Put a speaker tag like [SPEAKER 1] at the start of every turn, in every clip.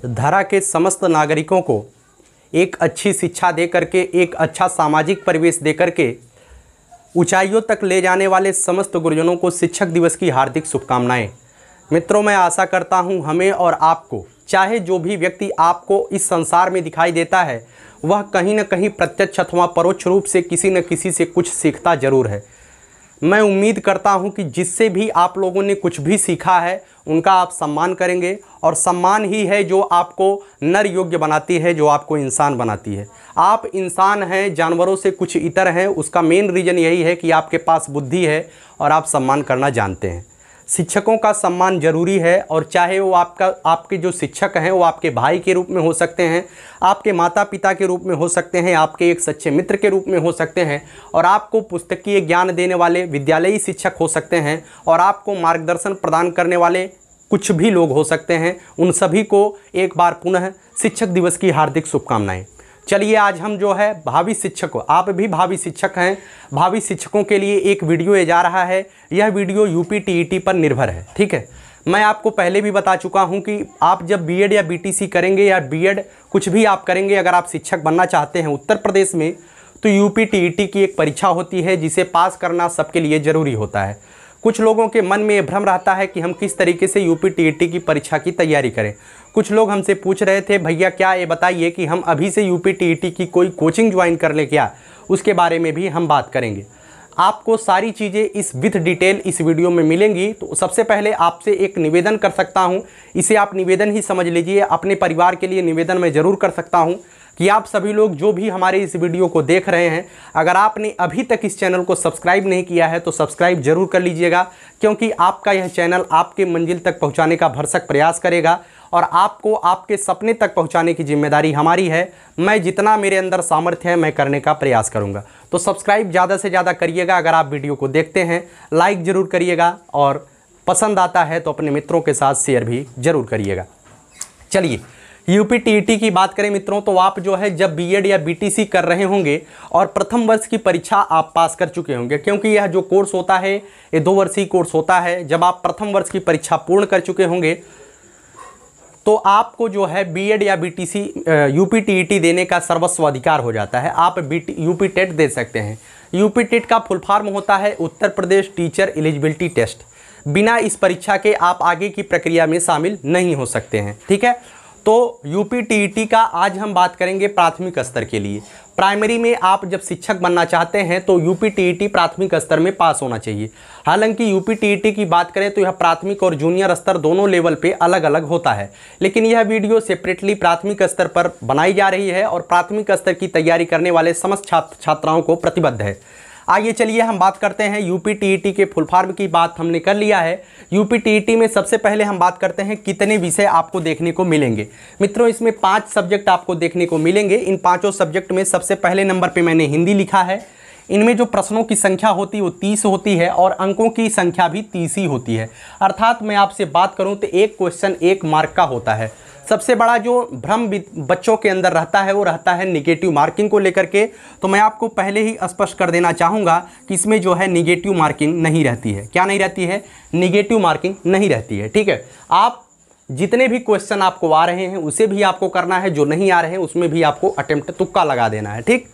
[SPEAKER 1] धरा के समस्त नागरिकों को एक अच्छी शिक्षा दे करके, एक अच्छा सामाजिक परिवेश दे करके ऊंचाइयों तक ले जाने वाले समस्त गुरुजनों को शिक्षक दिवस की हार्दिक शुभकामनाएं। मित्रों, मैं आशा करता हूं हमें और आपको, चाहे जो भी व्यक्ति आपको इस संसार में दिखाई देता है, वह कहीं न कहीं प्रत्यक्ष अथवा परोक्ष रूप से किसी न किसी से कुछ सीखता जरूर है। मैं उम्मीद करता हूं कि जिससे भी आप लोगों ने कुछ भी सीखा है उनका आप सम्मान करेंगे, और सम्मान ही है जो आपको नर योग्य बनाती है, जो आपको इंसान बनाती है। आप इंसान हैं, जानवरों से कुछ इतर हैं। उसका मेन रीज़न यही है कि आपके पास बुद्धि है और आप सम्मान करना जानते हैं। शिक्षकों का सम्मान जरूरी है, और चाहे वो आपके जो शिक्षक हैं वो आपके भाई के रूप में हो सकते हैं, आपके माता पिता के रूप में हो सकते हैं, आपके एक सच्चे मित्र के रूप में हो सकते हैं, और आपको पुस्तकीय ज्ञान देने वाले विद्यालयी शिक्षक हो सकते हैं, और आपको मार्गदर्शन प्रदान करने वाले कुछ भी लोग हो सकते हैं। उन सभी को एक बार पुनः शिक्षक दिवस की हार्दिक शुभकामनाएं। चलिए, आज हम जो है भावी शिक्षक, आप भी भावी शिक्षक हैं, भावी शिक्षकों के लिए एक वीडियो ये जा रहा है। यह वीडियो यूपी टीईटी पर निर्भर है। ठीक है, मैं आपको पहले भी बता चुका हूं कि आप जब बीएड या बीटीसी करेंगे या बीएड कुछ भी आप करेंगे, अगर आप शिक्षक बनना चाहते हैं उत्तर प्रदेश में, तो यूपी टीईटी की एक परीक्षा होती है जिसे पास करना सबके लिए ज़रूरी होता है। कुछ लोगों के मन में ये भ्रम रहता है कि हम किस तरीके से यूपी टीईटी की परीक्षा की तैयारी करें। कुछ लोग हमसे पूछ रहे थे, भैया क्या ये बताइए कि हम अभी से यूपी टीईटी की कोई कोचिंग ज्वाइन कर लें क्या? उसके बारे में भी हम बात करेंगे। आपको सारी चीज़ें इस विथ डिटेल इस वीडियो में मिलेंगी। तो सबसे पहले आपसे एक निवेदन कर सकता हूँ, इसे आप निवेदन ही समझ लीजिए, अपने परिवार के लिए निवेदन मैं ज़रूर कर सकता हूँ कि आप सभी लोग जो भी हमारे इस वीडियो को देख रहे हैं, अगर आपने अभी तक इस चैनल को सब्सक्राइब नहीं किया है तो सब्सक्राइब जरूर कर लीजिएगा, क्योंकि आपका यह चैनल आपके मंजिल तक पहुंचाने का भरसक प्रयास करेगा, और आपको आपके सपने तक पहुंचाने की जिम्मेदारी हमारी है। मैं जितना मेरे अंदर सामर्थ्य है मैं करने का प्रयास करूंगा। तो सब्सक्राइब ज़्यादा से ज़्यादा करिएगा। अगर आप वीडियो को देखते हैं लाइक ज़रूर करिएगा, और पसंद आता है तो अपने मित्रों के साथ शेयर भी ज़रूर करिएगा। चलिए, यूपी टीईटी की बात करें मित्रों, तो आप जो है जब बीएड या बीटीसी कर रहे होंगे और प्रथम वर्ष की परीक्षा आप पास कर चुके होंगे, क्योंकि यह जो कोर्स होता है ये 2 वर्षीय कोर्स होता है। जब आप प्रथम वर्ष की परीक्षा पूर्ण कर चुके होंगे तो आपको जो है बीएड या बीटीसी यूपी टीईटी देने का सर्वस्व अधिकार हो जाता है। आप यूपी टेट दे सकते हैं। यूपी टेट का फुल फॉर्म होता है Uttar Pradesh teacher eligibility test. बिना इस परीक्षा के आप आगे की प्रक्रिया में शामिल नहीं हो सकते हैं। ठीक है, तो यूपी टीईटी का आज हम बात करेंगे प्राथमिक स्तर के लिए। प्राइमरी में आप जब शिक्षक बनना चाहते हैं तो यूपी टीईटी प्राथमिक स्तर में पास होना चाहिए। हालांकि यूपी टीईटी की बात करें तो यह प्राथमिक और जूनियर स्तर दोनों लेवल पे अलग अलग होता है, लेकिन यह वीडियो सेपरेटली प्राथमिक स्तर पर बनाई जा रही है और प्राथमिक स्तर की तैयारी करने वाले समस्त छात्राओं को प्रतिबद्ध है। आइए चलिए हम बात करते हैं यूपी टीईटी के फुल फॉर्म की। बात हमने कर लिया है। यूपी टीईटी में सबसे पहले हम बात करते हैं कितने विषय आपको देखने को मिलेंगे। मित्रों, इसमें 5 सब्जेक्ट आपको देखने को मिलेंगे। इन 5 सब्जेक्ट में सबसे पहले नंबर पे मैंने हिंदी लिखा है। इनमें जो प्रश्नों की संख्या होती है वो 30 होती है, और अंकों की संख्या भी 30 ही होती है। अर्थात मैं आपसे बात करूँ तो एक क्वेश्चन 1 मार्क का होता है। सबसे बड़ा जो भ्रम बच्चों के अंदर रहता है वो रहता है निगेटिव मार्किंग को लेकर के। तो मैं आपको पहले ही स्पष्ट कर देना चाहूँगा कि इसमें जो है निगेटिव मार्किंग नहीं रहती है। क्या नहीं रहती है? निगेटिव मार्किंग नहीं रहती है। ठीक है, आप जितने भी क्वेश्चन आपको आ रहे हैं उसे भी आपको करना है, जो नहीं आ रहे हैं उसमें भी आपको अटेम्प्ट तुक्का लगा देना है। ठीक,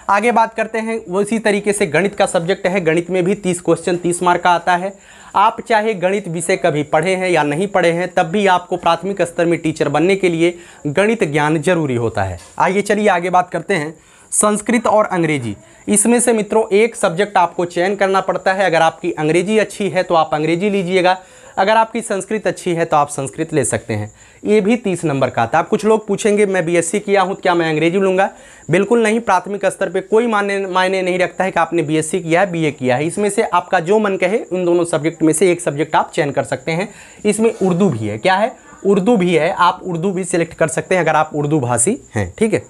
[SPEAKER 1] आगे बात करते हैं। उसी तरीके से गणित का सब्जेक्ट है। गणित में भी 30 क्वेश्चन 30 मार्क का आता है। आप चाहे गणित विषय कभी पढ़े हैं या नहीं पढ़े हैं, तब भी आपको प्राथमिक स्तर में टीचर बनने के लिए गणित ज्ञान जरूरी होता है। आइए चलिए आगे बात करते हैं। संस्कृत और अंग्रेजी, इसमें से मित्रों एक सब्जेक्ट आपको चयन करना पड़ता है। अगर आपकी अंग्रेजी अच्छी है तो आप अंग्रेजी लीजिएगा, अगर आपकी संस्कृत अच्छी है तो आप संस्कृत ले सकते हैं। ये भी 30 नंबर का था। कुछ लोग पूछेंगे मैं बीएससी किया हूँ, क्या मैं अंग्रेजी लूँगा? बिल्कुल नहीं। प्राथमिक स्तर पे कोई मायने नहीं रखता है कि आपने बीएससी किया है, बीए किया है। इसमें से आपका जो मन कहे इन दोनों सब्जेक्ट में से एक सब्जेक्ट आप चयन कर सकते हैं। इसमें उर्दू भी है। क्या है? उर्दू भी है। आप उर्दू भी सिलेक्ट कर सकते हैं अगर आप उर्दू भाषी हैं। ठीक है,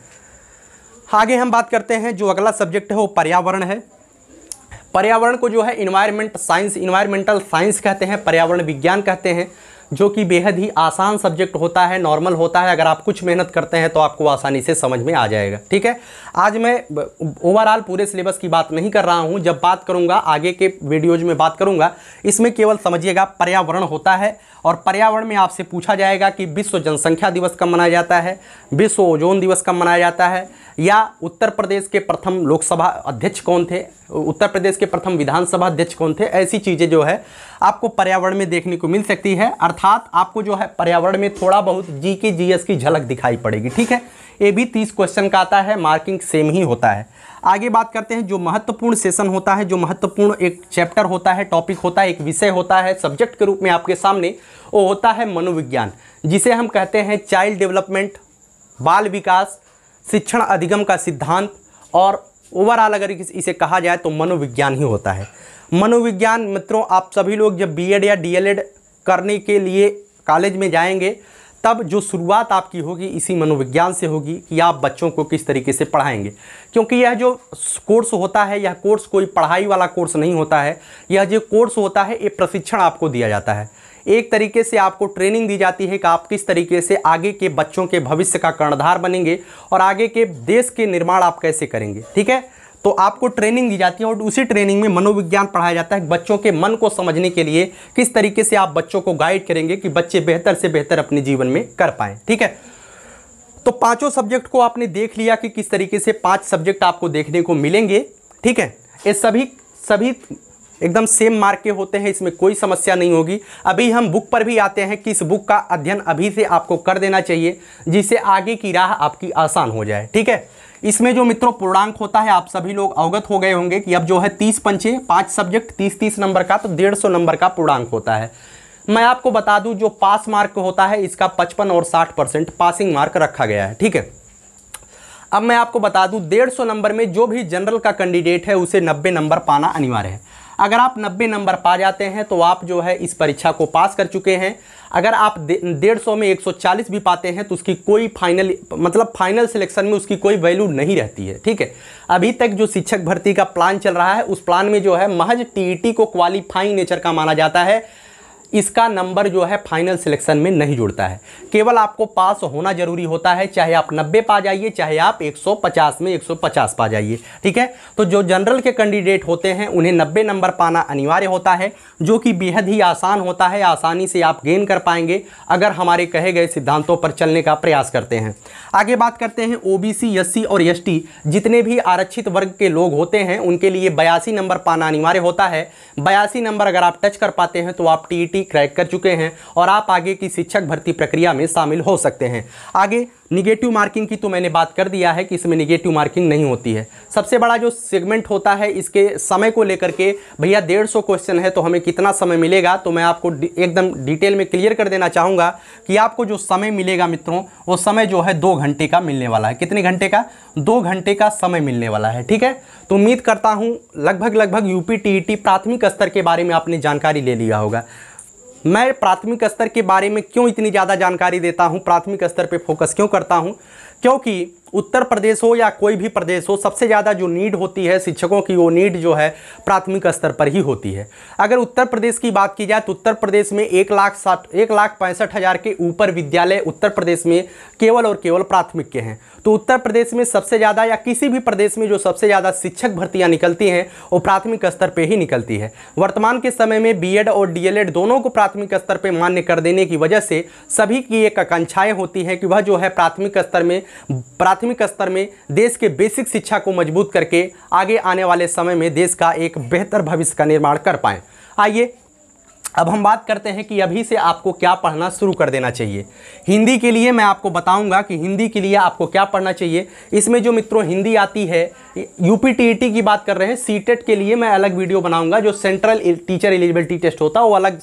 [SPEAKER 1] आगे हम बात करते हैं। जो अगला सब्जेक्ट है वो पर्यावरण है। पर्यावरण को जो है इन्वायरमेंटल साइंस कहते हैं, पर्यावरण विज्ञान कहते हैं। जो कि बेहद ही आसान सब्जेक्ट होता है, नॉर्मल होता है। अगर आप कुछ मेहनत करते हैं तो आपको आसानी से समझ में आ जाएगा। ठीक है, आज मैं ओवरऑल पूरे सिलेबस की बात नहीं कर रहा हूं, जब बात करूंगा आगे के वीडियोज में बात करूंगा। इसमें केवल समझिएगा पर्यावरण होता है, और पर्यावरण में आपसे पूछा जाएगा कि विश्व जनसंख्या दिवस कब मनाया जाता है, विश्व ओजोन दिवस कब मनाया जाता है, या उत्तर प्रदेश के प्रथम लोकसभा अध्यक्ष कौन थे, उत्तर प्रदेश के प्रथम विधानसभा अध्यक्ष कौन थे। ऐसी चीज़ें जो है आपको पर्यावरण में देखने को मिल सकती है। अर्थात आपको जो है पर्यावरण में थोड़ा बहुत जीके जीएस की झलक दिखाई पड़ेगी। ठीक है, ये भी 30 क्वेश्चन का आता है, मार्किंग सेम ही होता है। आगे बात करते हैं, जो महत्वपूर्ण सेशन होता है, जो महत्वपूर्ण एक चैप्टर होता है, टॉपिक होता है, एक विषय होता है सब्जेक्ट के रूप में आपके सामने, वो होता है मनोविज्ञान, जिसे हम कहते हैं चाइल्ड डेवलपमेंट, बाल विकास, शिक्षण अधिगम का सिद्धांत, और ओवरऑल अगर इसे कहा जाए तो मनोविज्ञान ही होता है। मनोविज्ञान मित्रों, आप सभी लोग जब बीएड या डीएलएड करने के लिए कॉलेज में जाएंगे तब जो शुरुआत आपकी होगी इसी मनोविज्ञान से होगी कि आप बच्चों को किस तरीके से पढ़ाएंगे। क्योंकि यह जो कोर्स होता है, यह कोर्स कोई पढ़ाई वाला कोर्स नहीं होता है। यह जो कोर्स होता है ये प्रशिक्षण आपको दिया जाता है, एक तरीके से आपको ट्रेनिंग दी जाती है कि आप किस तरीके से आगे के बच्चों के भविष्य का कर्णधार बनेंगे और आगे के देश के निर्माण आप कैसे करेंगे। ठीक है, तो आपको ट्रेनिंग दी जाती है, और उसी ट्रेनिंग में मनोविज्ञान पढ़ाया जाता है बच्चों के मन को समझने के लिए, किस तरीके से आप बच्चों को गाइड करेंगे कि बच्चे बेहतर से बेहतर अपने जीवन में कर पाएँ। ठीक है, तो पांचों सब्जेक्ट को आपने देख लिया कि किस तरीके से 5 सब्जेक्ट आपको देखने को मिलेंगे। ठीक है, ये सभी एकदम सेम मार्क के होते हैं, इसमें कोई समस्या नहीं होगी। अभी हम बुक पर भी आते हैं कि इस बुक का अध्ययन अभी से आपको कर देना चाहिए, जिससे आगे की राह आपकी आसान हो जाए। ठीक है, इसमें जो मित्रों पूर्णांक होता है, आप सभी लोग अवगत हो गए होंगे कि अब जो है 30 पंचे 5 सब्जेक्ट 30-30 नंबर का, तो 150 नंबर का पूर्णांक होता है। मैं आपको बता दूं जो पास मार्क होता है इसका 55 और 60% पासिंग मार्क रखा गया है। ठीक है, अब मैं आपको बता दूं 150 नंबर में जो भी जनरल का कैंडिडेट है उसे 90 नंबर पाना अनिवार्य है। अगर आप 90 नंबर पा जाते हैं तो आप जो है इस परीक्षा को पास कर चुके हैं। अगर आप 150 में 140 भी पाते हैं तो उसकी कोई फाइनल सिलेक्शन में उसकी कोई वैल्यू नहीं रहती है। ठीक है, अभी तक जो शिक्षक भर्ती का प्लान चल रहा है उस प्लान में जो है महज टीईटी को क्वालिफाइंग नेचर का माना जाता है, इसका नंबर जो है फाइनल सिलेक्शन में नहीं जुड़ता है। केवल आपको पास होना जरूरी होता है, चाहे आप 90 पा जाइए, चाहे आप 150 में 150 पा जाइए। ठीक है, तो जो जनरल के कैंडिडेट होते हैं उन्हें 90 नंबर पाना अनिवार्य होता है, जो कि बेहद ही आसान होता है। आसानी से आप गेन कर पाएंगे अगर हमारे कहे गए सिद्धांतों पर चलने का प्रयास करते हैं। आगे बात करते हैं, ओबीसी, एससी और एसटी जितने भी आरक्षित वर्ग के लोग होते हैं उनके लिए 82 नंबर पाना अनिवार्य होता है। 82 नंबर अगर आप टच कर पाते हैं तो आप टीईटी क्रैक कर चुके हैं और आप आगे की शिक्षक भर्ती प्रक्रिया में शामिल हो सकते हैं। आगे निगेटिव मार्किंग की तो मैंने बात कर दिया है कि इसमें निगेटिव मार्किंग नहीं होती है। सबसे बड़ा जो सेगमेंट होता है इसके समय को लेकर के, भैया 150 क्वेश्चन है तो हमें कितना समय मिलेगा, तो मैं आपको एकदम डिटेल में क्लियर कर देना चाहूँगा कि आपको जो समय मिलेगा मित्रों, वो समय जो है 2 घंटे का मिलने वाला है। कितने घंटे का? 2 घंटे का समय मिलने वाला है। ठीक है, तो उम्मीद करता हूँ लगभग यूपी टीईटी प्राथमिक स्तर के बारे में आपने जानकारी ले लिया होगा। मैं प्राथमिक स्तर के बारे में क्यों इतनी ज़्यादा जानकारी देता हूं, प्राथमिक स्तर पे फोकस क्यों करता हूं? क्योंकि उत्तर प्रदेश हो या कोई भी प्रदेश हो, सबसे ज़्यादा जो नीड होती है शिक्षकों की, वो नीड जो है प्राथमिक स्तर पर ही होती है। अगर उत्तर प्रदेश की बात की जाए तो उत्तर प्रदेश में 1,65,000 के ऊपर विद्यालय उत्तर प्रदेश में केवल और केवल प्राथमिक के हैं। तो उत्तर प्रदेश में सबसे ज़्यादा, या किसी भी प्रदेश में जो सबसे ज़्यादा शिक्षक भर्तियाँ निकलती हैं वो प्राथमिक स्तर पर ही निकलती है। वर्तमान के समय में बीएड और डीएलएड दोनों को प्राथमिक स्तर पर मान्य कर देने की वजह से सभी की एक आकांक्षाएँ होती हैं कि वह जो है प्राथमिक स्तर में देश के बेसिक शिक्षा को मजबूत करके आगे आने वाले समय में देश का एक बेहतर भविष्य का निर्माण कर पाएं। आइए अब हम बात करते हैं कि अभी से आपको क्या पढ़ना शुरू कर देना चाहिए। हिंदी के लिए मैं आपको बताऊंगा कि हिंदी के लिए आपको क्या पढ़ना चाहिए। इसमें जो मित्रों हिंदी आती है, यूपी टीईटी की बात कर रहे हैं, सीटेट के लिए मैं अलग वीडियो बनाऊंगा। जो सेंट्रल टीचर एलिजिबिलिटी टेस्ट होता है वो अलग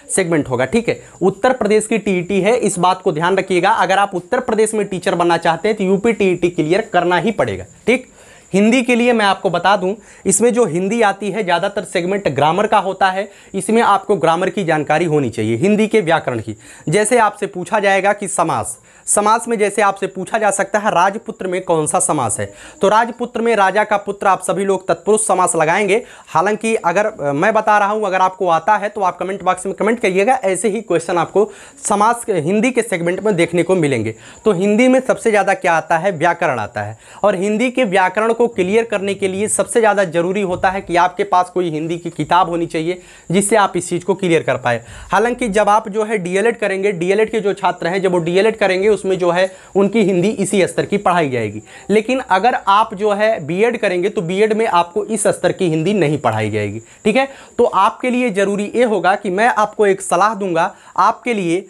[SPEAKER 1] सेगमेंट होगा। ठीक है, उत्तर प्रदेश की टीईटी है, इस बात को ध्यान रखिएगा। अगर आप उत्तर प्रदेश में टीचर बनना चाहते हैं तो यूपी टीईटी क्लियर करना ही पड़ेगा। ठीक, हिंदी के लिए मैं आपको बता दूं, इसमें जो हिंदी आती है ज़्यादातर सेगमेंट ग्रामर का होता है। इसमें आपको ग्रामर की जानकारी होनी चाहिए, हिंदी के व्याकरण की। जैसे आपसे पूछा जाएगा कि समास, समास में जैसे आपसे पूछा जा सकता है राजपुत्र में कौन सा समास है, तो राजपुत्र में राजा का पुत्र आप सभी लोग तत्पुरुष समास लगाएंगे। हालांकि अगर मैं बता रहा हूं, अगर आपको आता है तो आप कमेंट बॉक्स में कमेंट करिएगा, ऐसे ही क्वेश्चन आपको समास हिंदी के सेगमेंट में देखने को मिलेंगे। तो हिंदी में सबसे ज़्यादा क्या आता है, व्याकरण आता है। और हिंदी के व्याकरण को क्लियर करने के लिए सबसे ज़्यादा जरूरी होता है कि आपके पास कोई हिंदी की किताब होनी चाहिए जिससे आप इस चीज़ को क्लियर कर पाए। हालांकि जब आप जो है डीएलएड करेंगे, डीएलएड के जो छात्र हैं जब वो डीएलएड करेंगे उसमें जो है उनकी हिंदी इसी स्तर की पढ़ाई जाएगी। लेकिन अगर आप जो है बीएड करेंगे तो बीएड में आपको इस स्तर की हिंदी नहीं पढ़ाई जाएगी। ठीक है, तो आपके लिए जरूरी ये होगा कि मैं आपको एक सलाह दूंगा आपके लिए,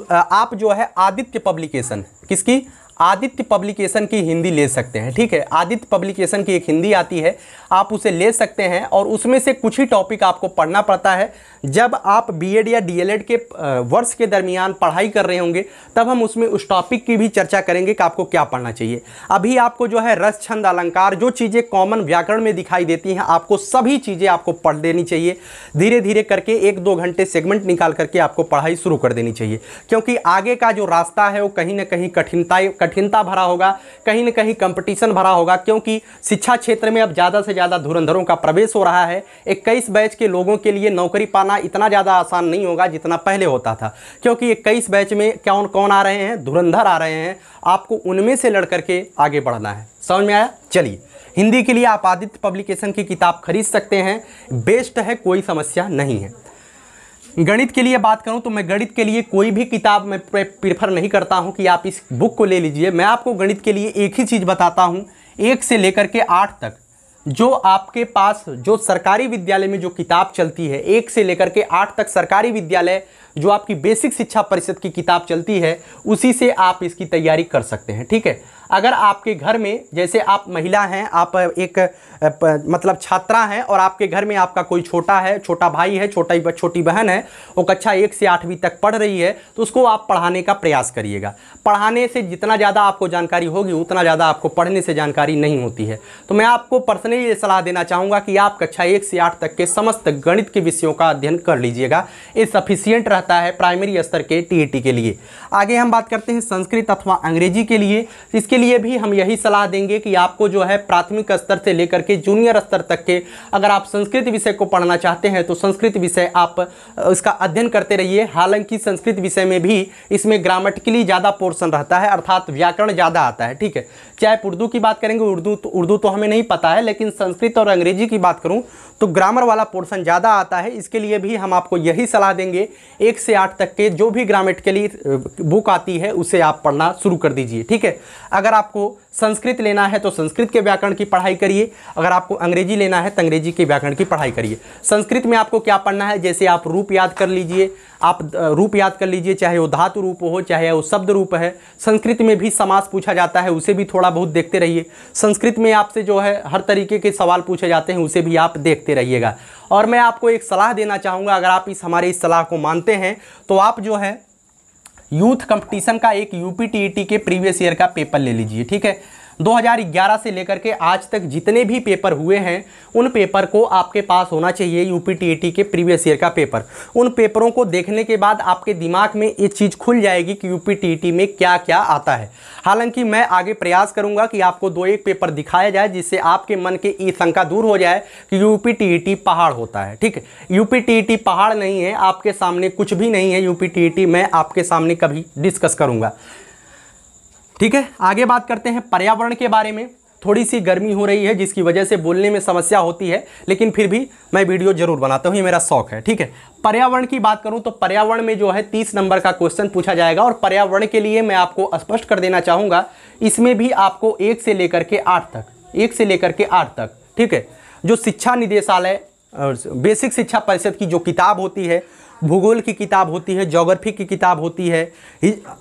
[SPEAKER 1] आप जो है आदित्य पब्लिकेशन, किसकी, आदित्य पब्लिकेशन की हिंदी ले सकते हैं। ठीक है, आदित्य पब्लिकेशन की एक हिंदी आती है, आप उसे ले सकते हैं। और उसमें से कुछ ही टॉपिक आपको पढ़ना पड़ता है। जब आप बीएड या डीएलएड के वर्ष के दरमियान पढ़ाई कर रहे होंगे तब हम उसमें उस टॉपिक की भी चर्चा करेंगे कि आपको क्या पढ़ना चाहिए। अभी आपको जो है रस, छंद, अलंकार, जो चीज़ें कॉमन व्याकरण में दिखाई देती हैं, आपको सभी चीज़ें आपको पढ़ लेनी चाहिए। धीरे धीरे करके 1-2 घंटे सेगमेंट निकाल करके आपको पढ़ाई शुरू कर देनी चाहिए, क्योंकि आगे का जो रास्ता है वो कहीं ना कहीं कठिनता भरा होगा, कहीं ना कहीं कंपटीशन भरा होगा। क्योंकि शिक्षा क्षेत्र में अब ज़्यादा से ज़्यादा धुरंधरों का प्रवेश हो रहा है। 21 बैच के लोगों के लिए नौकरी पाना इतना ज़्यादा आसान नहीं होगा जितना पहले होता था, क्योंकि 21 बैच में कौन कौन आ रहे हैं, धुरंधर आ रहे हैं। आपको उनमें से लड़ करके आगे बढ़ना है। समझ में आया? चलिए, हिंदी के लिए आप आदित्य पब्लिकेशन की किताब खरीद सकते हैं, बेस्ट है, कोई समस्या नहीं है। गणित के लिए बात करूं तो मैं गणित के लिए कोई भी किताब मैं प्रेफर नहीं करता हूं कि आप इस बुक को ले लीजिए। मैं आपको गणित के लिए एक ही चीज़ बताता हूं, 1 से लेकर के 8 तक जो आपके पास जो सरकारी विद्यालय में जो किताब चलती है, 1 से लेकर के 8 तक सरकारी विद्यालय जो आपकी बेसिक शिक्षा परिषद की किताब चलती है, उसी से आप इसकी तैयारी कर सकते हैं। ठीक है, अगर आपके घर में, जैसे आप महिला हैं, आप एक मतलब छात्रा हैं और आपके घर में आपका कोई छोटा है, छोटा भाई है, छोटी बहन है, वो कक्षा 1 से 8वीं तक पढ़ रही है, तो उसको आप पढ़ाने का प्रयास करिएगा। पढ़ाने से जितना ज़्यादा आपको जानकारी होगी उतना ज़्यादा आपको पढ़ने से जानकारी नहीं होती है। तो मैं आपको पर्सनली ये सलाह देना चाहूँगा कि आप कक्षा 1 से 8 तक के समस्त गणित के विषयों का अध्ययन कर लीजिएगा। ये सफिशियंट रहता है प्राइमरी स्तर के टीईटी के लिए। आगे हम बात करते हैं संस्कृत अथवा अंग्रेजी के लिए। इसके लिए भी हम यही सलाह देंगे कि आपको जो है प्राथमिक स्तर से लेकर के जूनियर स्तर तक के, अगर आप संस्कृत विषय को पढ़ना चाहते हैं तो संस्कृत विषय आप इसका अध्ययन करते रहिए। हालांकि संस्कृत विषय में भी इसमें ग्रामेटिकली ज़्यादा पोर्शन रहता है, अर्थात व्याकरण ज़्यादा आता है। ठीक है, चाहे उर्दू की बात करेंगे, उर्दू तो हमें नहीं पता है, लेकिन संस्कृत और अंग्रेजी की बात करूँ तो ग्रामर वाला पोर्शन ज़्यादा आता है। इसके लिए भी हम आपको यही सलाह देंगे, 1 से 8 तक के जो भी ग्रामेटिकली बुक आती है उसे आप पढ़ना शुरू कर दीजिए। ठीक है, अगर आपको संस्कृत लेना है तो संस्कृत के व्याकरण की पढ़ाई करिए, अगर आपको अंग्रेजी लेना है तो अंग्रेजी के व्याकरण की पढ़ाई करिए। संस्कृत में आपको क्या पढ़ना है, जैसे आप रूप याद कर लीजिए, आप रूप याद कर लीजिए, चाहे वो धातु रूप हो चाहे वो शब्द रूप है। संस्कृत में भी समास पूछा जाता है, उसे भी थोड़ा बहुत देखते रहिए। संस्कृत में आपसे जो है हर तरीके के सवाल पूछे जाते हैं, उसे भी आप देखते रहिएगा। और मैं आपको एक सलाह देना चाहूँगा, अगर आप हमारे इस सलाह को मानते हैं तो आप जो है यूथ कंपटीशन का एक यूपीटीईटी के प्रीवियस ईयर का पेपर ले लीजिए। ठीक है, 2011 से लेकर के आज तक जितने भी पेपर हुए हैं उन पेपर को आपके पास होना चाहिए, यूपीटीईटी के प्रीवियस ईयर का पेपर। उन पेपरों को देखने के बाद आपके दिमाग में ये चीज़ खुल जाएगी कि यूपीटीईटी में क्या क्या आता है। हालांकि मैं आगे प्रयास करूंगा कि आपको 2-1 पेपर दिखाया जाए जिससे आपके मन के ये शंका दूर हो जाए कि यूपीटीईटी पहाड़ होता है। ठीक है, यूपीटीईटी पहाड़ नहीं है, आपके सामने कुछ भी नहीं है। यूपीटीईटी मैं आपके सामने कभी डिस्कस करूँगा। ठीक है, आगे बात करते हैं पर्यावरण के बारे में। थोड़ी सी गर्मी हो रही है जिसकी वजह से बोलने में समस्या होती है, लेकिन फिर भी मैं वीडियो जरूर बनाता हूँ, ये मेरा शौक है। ठीक है, पर्यावरण की बात करूँ तो पर्यावरण में जो है 30 नंबर का क्वेश्चन पूछा जाएगा। और पर्यावरण के लिए मैं आपको स्पष्ट कर देना चाहूँगा, इसमें भी आपको 1 से लेकर के 8 तक, 1 से लेकर के 8 तक, ठीक है, जो शिक्षा निदेशालय बेसिक शिक्षा परिषद की जो किताब होती है, भूगोल की किताब होती है, ज्योग्राफी की किताब होती है।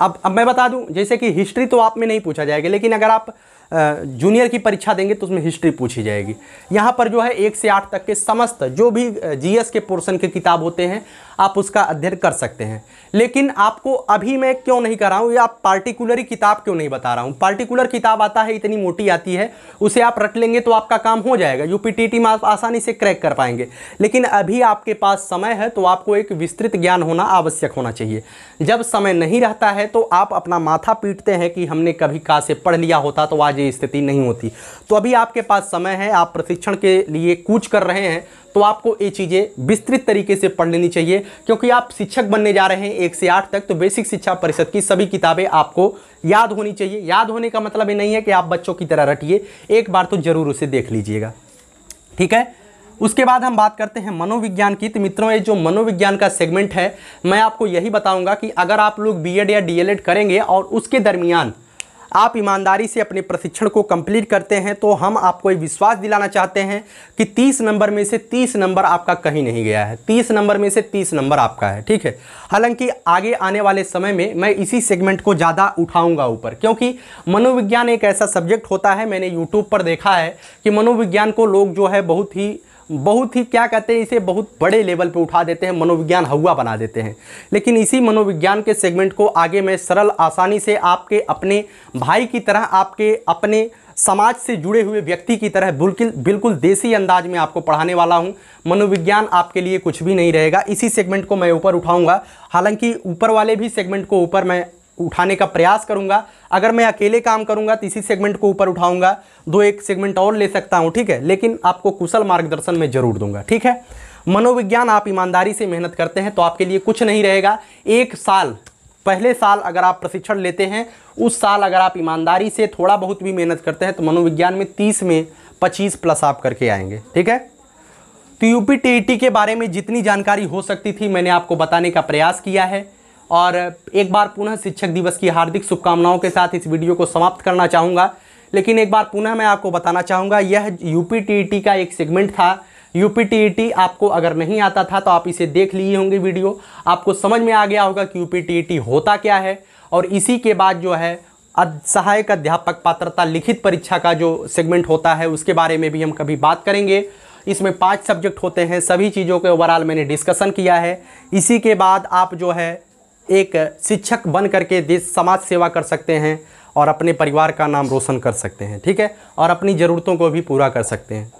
[SPEAKER 1] अब मैं बता दूं, जैसे कि हिस्ट्री तो आप में नहीं पूछा जाएगा, लेकिन अगर आप जूनियर की परीक्षा देंगे तो उसमें हिस्ट्री पूछी जाएगी। यहाँ पर जो है 1 से 8 तक के समस्त जो भी जीएस के पोर्शन के किताब होते हैं आप उसका अध्ययन कर सकते हैं। लेकिन आपको अभी मैं क्यों नहीं कर रहा हूँ, या पार्टिकुलर किताब क्यों नहीं बता रहा हूँ। पार्टिकुलर किताब आता है, इतनी मोटी आती है, उसे आप रट लेंगे तो आपका काम हो जाएगा, यूपीटीटी में आप आसानी से क्रैक कर पाएंगे। लेकिन अभी आपके पास समय है तो आपको एक विस्तृत ज्ञान होना आवश्यक होना चाहिए। जब समय नहीं रहता है तो आप अपना माथा पीटते हैं कि हमने कभी कहाँ से पढ़ लिया होता तो आज ये स्थिति नहीं होती। तो अभी आपके पास समय है, आप प्रशिक्षण के लिए कूच कर रहे हैं, तो आपको ये चीज़ें विस्तृत तरीके से पढ़ लेनी चाहिए, क्योंकि आप शिक्षक बनने जा रहे हैं 1 से 8 तक। तो बेसिक शिक्षा परिषद की सभी किताबें आपको याद होनी चाहिए। याद होने का मतलब ये नहीं है कि आप बच्चों की तरह रटिए, एक बार तो जरूर उसे देख लीजिएगा, ठीक है। उसके बाद हम बात करते हैं मनोविज्ञान की। तो मित्रों, ये जो मनोविज्ञान का सेगमेंट है, मैं आपको यही बताऊंगा कि अगर आप लोग बीएड या डीएलएड करेंगे और उसके दरमियान आप ईमानदारी से अपने प्रशिक्षण को कंप्लीट करते हैं, तो हम आपको ये विश्वास दिलाना चाहते हैं कि 30 नंबर में से 30 नंबर आपका कहीं नहीं गया है। 30 नंबर में से 30 नंबर आपका है, ठीक है। हालांकि आगे आने वाले समय में मैं इसी सेगमेंट को ज़्यादा उठाऊंगा ऊपर, क्योंकि मनोविज्ञान एक ऐसा सब्जेक्ट होता है, मैंने यूट्यूब पर देखा है कि मनोविज्ञान को लोग जो है बहुत ही क्या कहते हैं, इसे बहुत बड़े लेवल पे उठा देते हैं, मनोविज्ञान हवा बना देते हैं। लेकिन इसी मनोविज्ञान के सेगमेंट को आगे मैं सरल आसानी से आपके अपने भाई की तरह, आपके अपने समाज से जुड़े हुए व्यक्ति की तरह बिल्कुल देसी अंदाज में आपको पढ़ाने वाला हूं। मनोविज्ञान आपके लिए कुछ भी नहीं रहेगा, इसी सेगमेंट को मैं ऊपर उठाऊंगा। हालांकि ऊपर वाले भी सेगमेंट को ऊपर मैं उठाने का प्रयास करूंगा। अगर मैं अकेले काम करूंगा तो इसी सेगमेंट को ऊपर उठाऊंगा, 2-1 सेगमेंट और ले सकता हूं, ठीक है। लेकिन आपको कुशल मार्गदर्शन मैं जरूर दूंगा, ठीक है। मनोविज्ञान आप ईमानदारी से मेहनत करते हैं तो आपके लिए कुछ नहीं रहेगा। 1 साल, पहले साल अगर आप प्रशिक्षण लेते हैं, उस साल अगर आप ईमानदारी से थोड़ा बहुत भी मेहनत करते हैं तो मनोविज्ञान में 30 में 25 प्लस आप करके आएंगे, ठीक है। तो यूपीटीईटी के बारे में जितनी जानकारी हो सकती थी मैंने आपको बताने का प्रयास किया है। और एक बार पुनः शिक्षक दिवस की हार्दिक शुभकामनाओं के साथ इस वीडियो को समाप्त करना चाहूँगा। लेकिन एक बार पुनः मैं आपको बताना चाहूँगा, यह यूपीटीईटी का एक सेगमेंट था। यूपीटीईटी आपको अगर नहीं आता था तो आप इसे देख लिए होंगे वीडियो, आपको समझ में आ गया होगा कि यूपीटीईटी होता क्या है। और इसी के बाद जो है सहायक अध्यापक पात्रता लिखित परीक्षा का जो सेगमेंट होता है उसके बारे में भी हम कभी बात करेंगे। इसमें 5 सब्जेक्ट होते हैं, सभी चीज़ों के ओवरऑल मैंने डिस्कशन किया है। इसी के बाद आप जो है एक शिक्षक बन करके देश समाज सेवा कर सकते हैं और अपने परिवार का नाम रोशन कर सकते हैं, ठीक है, और अपनी ज़रूरतों को भी पूरा कर सकते हैं।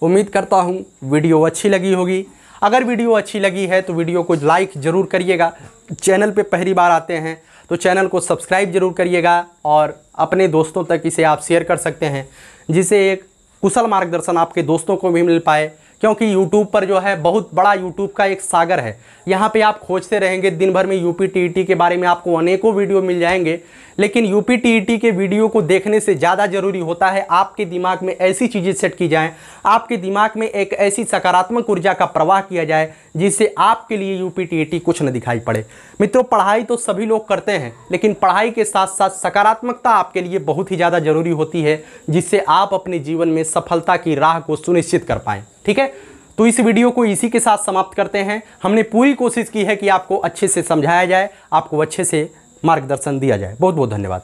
[SPEAKER 1] उम्मीद करता हूँ वीडियो अच्छी लगी होगी। अगर वीडियो अच्छी लगी है तो वीडियो को लाइक ज़रूर करिएगा। चैनल पे पहली बार आते हैं तो चैनल को सब्सक्राइब ज़रूर करिएगा और अपने दोस्तों तक इसे आप शेयर कर सकते हैं, जिससे एक कुशल मार्गदर्शन आपके दोस्तों को भी मिल पाए। क्योंकि YouTube पर जो है बहुत बड़ा YouTube का एक सागर है, यहाँ पे आप खोजते रहेंगे दिन भर में यूपीटीईटी के बारे में आपको अनेकों वीडियो मिल जाएंगे। लेकिन यूपीटीईटी के वीडियो को देखने से ज़्यादा ज़रूरी होता है आपके दिमाग में ऐसी चीज़ें सेट की जाएं, आपके दिमाग में एक ऐसी सकारात्मक ऊर्जा का प्रवाह किया जाए जिससे आपके लिए यूपीटीईटी कुछ न दिखाई पड़े। मित्रों, पढ़ाई तो सभी लोग करते हैं, लेकिन पढ़ाई के साथ साथ सकारात्मकता आपके लिए बहुत ही ज़्यादा ज़रूरी होती है, जिससे आप अपने जीवन में सफलता की राह को सुनिश्चित कर पाएँ, ठीक है। तो इस वीडियो को इसी के साथ समाप्त करते हैं। हमने पूरी कोशिश की है कि आपको अच्छे से समझाया जाए, आपको अच्छे से मार्गदर्शन दिया जाए। बहुत बहुत धन्यवाद।